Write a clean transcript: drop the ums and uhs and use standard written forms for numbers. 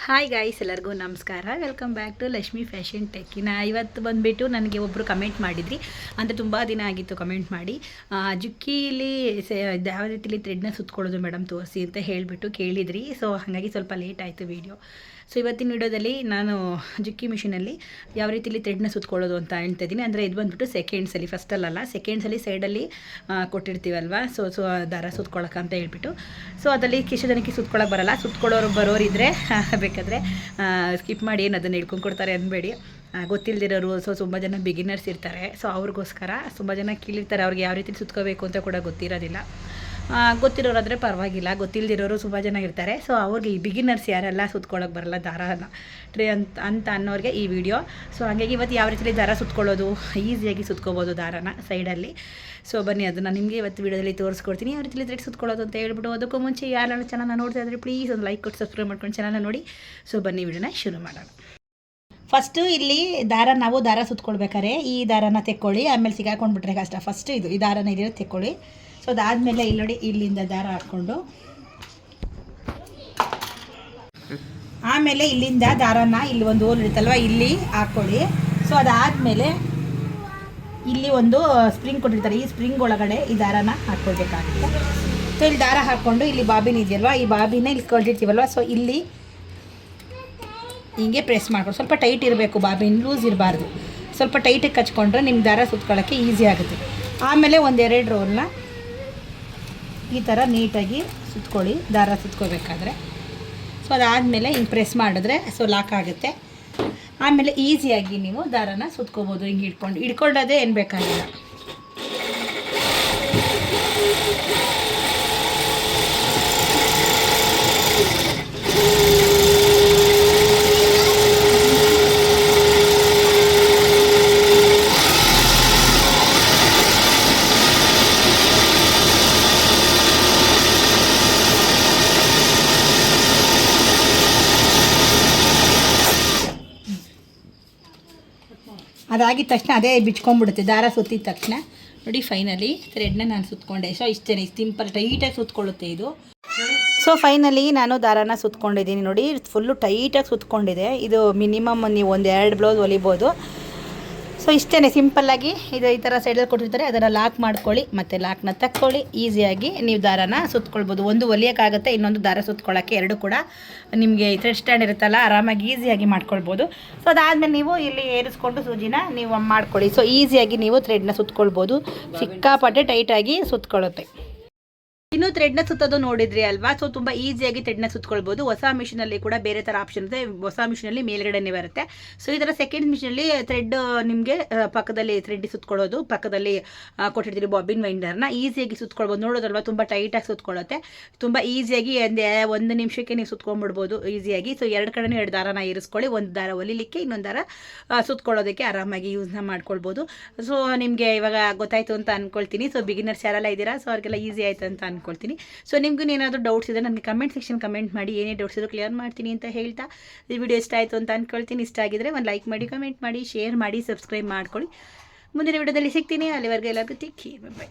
Hi guys, ಎಲ್ಲರಿಗೂ ನಮಸ್ಕಾರ. Welcome back to Lakshmi fashion ಟೆಕ್ಕಿನ. ಇವತ್ತು ಬಂದುಬಿಟ್ಟು ನನಗೆ ಒಬ್ಬರು ಕಮೆಂಟ್ ಮಾಡಿದ್ರಿ, ಅಂದರೆ ತುಂಬ ದಿನ ಆಗಿತ್ತು ಕಮೆಂಟ್ ಮಾಡಿ. ಜುಕ್ಕೀಲಿ ಯಾವ ರೀತಿಲಿ ಥ್ರೆಡ್ನ ಸುತ್ಕೊಳ್ಳೋದು ಮೇಡಮ್ ತೋರಿಸಿ ಅಂತ ಹೇಳಿಬಿಟ್ಟು ಕೇಳಿದ್ರಿ. ಸೊ ಹಾಗಾಗಿ ಸ್ವಲ್ಪ ಲೇಟ್ ಆಯಿತು ವೀಡಿಯೋ. ಸೊ ಇವತ್ತಿನ ವೀಡಿಯೋದಲ್ಲಿ ನಾನು ಜುಕ್ಕಿ ಮಿಷಿನಲ್ಲಿ ಯಾವ ರೀತಿಲಿ ಥ್ರೆಡ್ನ ಸುತ್ಕೊಳ್ಳೋದು ಅಂತ ಹೇಳ್ತಿದ್ದೀನಿ. ಅಂದರೆ ಇದು ಬಂದುಬಿಟ್ಟು ಸೆಕೆಂಡ್ಸಲ್ಲಿ, ಫಸ್ಟಲ್ಲ ಸೆಕೆಂಡ್ಸಲ್ಲಿ ಸೈಡಲ್ಲಿ ಕೊಟ್ಟಿರ್ತೀವಲ್ವ, ಸೊ ದಾರ ಸುತ್ಕೊಳ್ಳೋಕೆ ಅಂತ ಹೇಳ್ಬಿಟ್ಟು. ಸೊ ಅದರಲ್ಲಿ ಕಿಶು ಜನಕ್ಕೆ ಸುತ್ಕೊಳ್ಳೋಕೆ ಬರಲ್ಲ. ಬರೋರಿದ್ದರೆ ಬೇಕಾದರೆ ಸ್ಕಿಪ್ ಮಾಡಿ, ಏನು ಅದನ್ನು ಹಿಡ್ಕೊಂಡು ಕೊಡ್ತಾರೆ ಅನ್ಬೇಡಿ. ಗೊತ್ತಿಲ್ಲದಿರೋರು, ಸೊ ತುಂಬ ಜನ ಬಿಗಿನರ್ಸ್ ಇರ್ತಾರೆ. ಸೊ ಅವ್ರಿಗೋಸ್ಕರ ತುಂಬ ಜನ ಕೇಳಿರ್ತಾರೆ, ಅವ್ರಿಗೆ ಯಾವ ರೀತಿ ಸುತ್ಕೋಬೇಕು ಅಂತ ಕೂಡ ಗೊತ್ತಿರೋದಿಲ್ಲ. ಗೊತ್ತಿರೋರಾದರೆ ಪರವಾಗಿಲ್ಲ, ಗೊತ್ತಿಲ್ಲದಿರೋರು ತುಂಬ ಜನ ಇರ್ತಾರೆ. ಸೊ ಅವ್ರಿಗೆ ಈ ಬಿಗಿನರ್ಸ್ ಯಾರೆಲ್ಲ ಸುತ್ಕೊಳ್ಳೋಕೆ ಬರಲ್ಲ ದಾರನ ಅಂತ ಅನ್ನೋರಿಗೆ ಈ ವಿಡಿಯೋ. ಸೊ ಹಾಗಾಗಿ ಇವತ್ತು ಯಾವ ರೀತಿಲಿ ದಾರ ಸುತ್ಕೊಳ್ಳೋದು, ಈಸಿಯಾಗಿ ಸುತ್ಕೋಬೋದು ದಾರನ ಸೈಡಲ್ಲಿ. ಸೊ ಬನ್ನಿ, ಅದನ್ನು ನಿಮಗೆ ಇವತ್ತು ವೀಡಿಯೋದಲ್ಲಿ ತೋರಿಸ್ಕೊಡ್ತೀನಿ ಯಾವ ರೀತಿಲಿ ಥ್ರೆಡ್ ಸುತ್ಕೊಳ್ಳೋದು ಅಂತ ಹೇಳ್ಬಿಟ್ಟು. ಅದಕ್ಕೂ ಮುಂಚೆ ಯಾರು ಚಾನಲ್ನ ನೋಡ್ತಾ ಇದ್ದರೆ ಪ್ಲೀಸ್ ಒಂದು ಲೈಕ್ ಕೊಟ್ಟು ಸಬ್ಸ್ಕ್ರೈಬ್ ಮಾಡ್ಕೊಂಡು ಚಾನಲ್ನ ನೋಡಿ. ಸೊ ಬನ್ನಿ ವಿಡಿಯೋನ ಶುರು ಮಾಡೋಣ. ಫಸ್ಟು ಇಲ್ಲಿ ನಾವು ದಾರ ಸುತ್ಕೊಳ್ಬೇಕಾದ್ರೆ ಈ ದಾರನ ತೆಕ್ಕೊಳ್ಳಿ, ಆಮೇಲೆ ಸಿಗಾಕೊಂಡ್ಬಿಟ್ರೆ ಕಷ್ಟ. ಫಸ್ಟು ಈ ದಾರನ ಇದೀರ ತೆಕ್ಕೊಳ್ಳಿ. ಸೊ ಅದಾದಮೇಲೆ ಇಲ್ಲಿ ನೋಡಿ, ಇಲ್ಲಿಂದ ದಾರ ಹಾಕ್ಕೊಂಡು ಆಮೇಲೆ ಇಲ್ಲಿಂದ ದಾರನ ಇಲ್ಲಿ ಒಂದು ಹೋಲ್ ಇರುತ್ತಲ್ವ, ಇಲ್ಲಿ ಹಾಕ್ಕೊಳ್ಳಿ. ಸೊ ಅದಾದಮೇಲೆ ಇಲ್ಲಿ ಒಂದು ಸ್ಪ್ರಿಂಗ್ ಕೊಟ್ಟಿರ್ತಾರೆ, ಈ ಸ್ಪ್ರಿಂಗ್ ಒಳಗಡೆ ಈ ದಾರನ ಹಾಕ್ಕೊಳ್ಬೇಕಾಗುತ್ತೆ. ಸೊ ಇಲ್ಲಿ ದಾರ ಹಾಕ್ಕೊಂಡು ಇಲ್ಲಿ ಬಾಬಿನ್ ಇದೆಯಲ್ವ, ಈ ಬಾಬಿನ ಇಲ್ಲಿ ಕಳ್ದಿರ್ತೀವಲ್ವ, ಸೊ ಇಲ್ಲಿ ಹೀಗೆ ಪ್ರೆಸ್ ಮಾಡ್ಕೊಂಡು ಸ್ವಲ್ಪ ಟೈಟ್ ಇರಬೇಕು, ಬಾಬಿನ್ ಲೂಸ್ ಇರಬಾರ್ದು. ಸ್ವಲ್ಪ ಟೈಟಿಗೆ ಕಚ್ಕೊಂಡ್ರೆ ನಿಮ್ಮ ದಾರ ಸುತ್ಕೊಳ್ಳೋಕ್ಕೆ ಈಸಿ ಆಗುತ್ತೆ. ಆಮೇಲೆ ಒಂದೆರಡು ರೋಲ್ನ ಈ ಥರ ನೀಟಾಗಿ ಸುತ್ಕೊಳ್ಳಿ ದಾರ ಸುತ್ಕೋಬೇಕಾದ್ರೆ. ಸೊ ಅದಾದಮೇಲೆ ಹಿಂಗೆ ಪ್ರೆಸ್ ಮಾಡಿದ್ರೆ ಸೊ ಲಾಕ್ ಆಗುತ್ತೆ. ಆಮೇಲೆ ಈಸಿಯಾಗಿ ನೀವು ದಾರನ ಸುತ್ಕೋಬೋದು. ಹಿಂಗೆ ಹಿಡ್ಕೊಳ್ಳೋದೇ ಏನು ಬೇಕಾಗಿಲ್ಲ. ಅದಾಗಿದ ತಕ್ಷಣ ಅದೇ ಬಿಚ್ಕೊಂಡ್ಬಿಡುತ್ತೆ ದಾರ ಸುತ್ತಿದ ತಕ್ಷಣ. ನೋಡಿ ಫೈನಲಿ ಥ್ರೆಡ್ನ ನಾನು ಸುತ್ಕೊಂಡೆ. ಸೊ ಇಷ್ಟೇ, ಸಿಂಪಲ್ ಟೈಟಾಗಿ ಸುತ್ಕೊಳ್ಳುತ್ತೆ ಇದು. ಸೊ ಫೈನಲಿ ನಾನು ದಾರಾನ ಸುತ್ಕೊಂಡಿದ್ದೀನಿ ನೋಡಿ, ಫುಲ್ಲು ಟೈಟಾಗಿ ಸುತ್ಕೊಂಡಿದೆ. ಇದು ಮಿನಿಮಮ್ ನೀವು ಒಂದು 2 ಬ್ಲೌಸ್ ಹೊಲಿಬೋದು. ಸೊ ಇಷ್ಟೇ ಸಿಂಪಲ್ಲಾಗಿ ಇದು ಈ ಥರ ಸೈಡಲ್ಲಿ ಕೊಟ್ಟಿರ್ತಾರೆ, ಅದನ್ನು ಲಾಕ್ ಮಾಡ್ಕೊಳ್ಳಿ, ಮತ್ತು ಲಾಕ್ನ ತಕ್ಕೊಳ್ಳಿ. ಈಸಿಯಾಗಿ ನೀವು ದಾರಾನ ಸುತ್ಕೊಳ್ಬೋದು. ಒಂದು ಹೊಲಿಯೋಕ್ಕಾಗುತ್ತೆ, ಇನ್ನೊಂದು ದಾರ ಸುತ್ಕೊಳ್ಳೋಕ್ಕೆ, ಎರಡು ಕೂಡ ನಿಮಗೆ ಥ್ರೆಡ್ ಸ್ಟ್ಯಾಂಡ್ ಇರುತ್ತಲ್ಲ, ಆರಾಮಾಗಿ ಈಸಿಯಾಗಿ ಮಾಡ್ಕೊಳ್ಬೋದು. ಸೊ ಅದಾದಮೇಲೆ ನೀವು ಇಲ್ಲಿ ಏರಿಸ್ಕೊಂಡು ಸೂಜಿನ ನೀವು ಮಾಡ್ಕೊಳ್ಳಿ. ಸೊ ಈಸಿಯಾಗಿ ನೀವು ಥ್ರೆಡ್ನ ಸುತ್ಕೊಳ್ಬೋದು. ಸಿಕ್ಕಾಪಟ್ಟೆ ಟೈಟಾಗಿ ಸುತ್ಕೊಳ್ಳುತ್ತೆ. ಇನ್ನೂ ಥ್ರೆಡ್ನ ಸುತ್ತೋದು ನೋಡಿದ್ರಿ ಅಲ್ವಾ. ಸೊ ತುಂಬ ಈಸಿಯಾಗಿ ಥ್ರೆಡ್ನ ಸುತ್ಕೊಳ್ಬೋದು. ಹೊಸ ಮಿಷಿನಲ್ಲಿ ಕೂಡ ಬೇರೆ ಥರ ಆಪ್ಷನ್ ಇದೆ. ಹೊಸ ಮಿಷಿನಲ್ಲಿ ಮೇಲ್ಗಡೆನೇ ಬರುತ್ತೆ. ಸೊ ಈ ಥರ ಸೆಕೆಂಡ್ ಮಿಷಿನಲ್ಲಿ ಥ್ರೆಡ್ ನಿಮಗೆ ಪಕ್ಕದಲ್ಲಿ ಥ್ರೆಡ್ ಸುತ್ಕೊಳ್ಳೋದು, ಪಕ್ಕದಲ್ಲಿ ಕೊಟ್ಟಿರ್ತೀರಿ ಬಾಬಿನ್ ವೈಂಡರ್ನ, ಈಸಿಯಾಗಿ ಸುತ್ಕೊಳ್ಬೋದು. ನೋಡೋದಲ್ವಾ ತುಂಬ ಟೈಟಾಗಿ ಸುತ್ಕೊಳ್ಳುತ್ತೆ. ತುಂಬ ಈಸಿಯಾಗಿ ಒಂದು ನಿಮಿಷಕ್ಕೆ ನೀವು ಸುತ್ಕೊಂಡ್ಬಿಡ್ಬೋದು ಈಸಿಯಾಗಿ. ಸೊ ಎರಡು ಕಡೆನೂ 2 ದಾರನ ಇರಿಸ್ಕೊಳ್ಳಿ. ಒಂದು ದಾರ ಹೊಲಿಲಿಕ್ಕೆ, ಇನ್ನೊಂದು ದಾರ ಸುತ್ಕೊಳ್ಳೋದಕ್ಕೆ ಆರಾಮಾಗಿ ಯೂಸ್ನ ಮಾಡ್ಕೊಳ್ಬೋದು. ಸೊ ನಿಮಗೆ ಇವಾಗ ಗೊತ್ತಾಯಿತು ಅಂತ ಅಂದ್ಕೊಳ್ತೀನಿ. ಸೊ ಬಿಗಿನರ್ಸ್ ಯಾರೆಲ್ಲ ಇದ್ದೀರಾ, ಸೊ ಅವ್ರಿಗೆಲ್ಲ ಈಸಿ ಆಯಿತು ಅಂತ ಅನ್ಕೊಳ್ತೀನಿ. ಸೊ ನಿಮಗೂ ಏನಾದರೂ ಡೌಟ್ಸ್ ಇದೆ ನನಗೆ ಕಮೆಂಟ್ ಸೆಕ್ಷನ್ ಕಮೆಂಟ್ ಮಾಡಿ, ಏನೇ ಡೌಟ್ಸ್ ಇದ್ರೂ ಕ್ಲಿಯರ್ ಮಾಡ್ತೀನಿ ಅಂತ ಹೇಳ್ತಾ ಈ ವಿಡಿಯೋ ಇಷ್ಟ ಆಯಿತು ಅಂತ ಅಂದ್ಕೊಳ್ತೀನಿ. ಇಷ್ಟ ಆಗಿದ್ರೆ ಒಂದು ಲೈಕ್ ಮಾಡಿ, ಕಮೆಂಟ್ ಮಾಡಿ, ಶೇರ್ ಮಾಡಿ, ಸಬ್ಸ್ಕ್ರೈಬ್ ಮಾಡ್ಕೊಳ್ಳಿ. ಮುಂದಿನ ವಿಡಿಯೋದಲ್ಲಿ ಸಿಗ್ತೀನಿ. ಅಲ್ಲಿವರೆಗೆ ಎಲ್ಲರಿಗೂ ಟೇಕ್ ಕೇರ್, ಬೈ.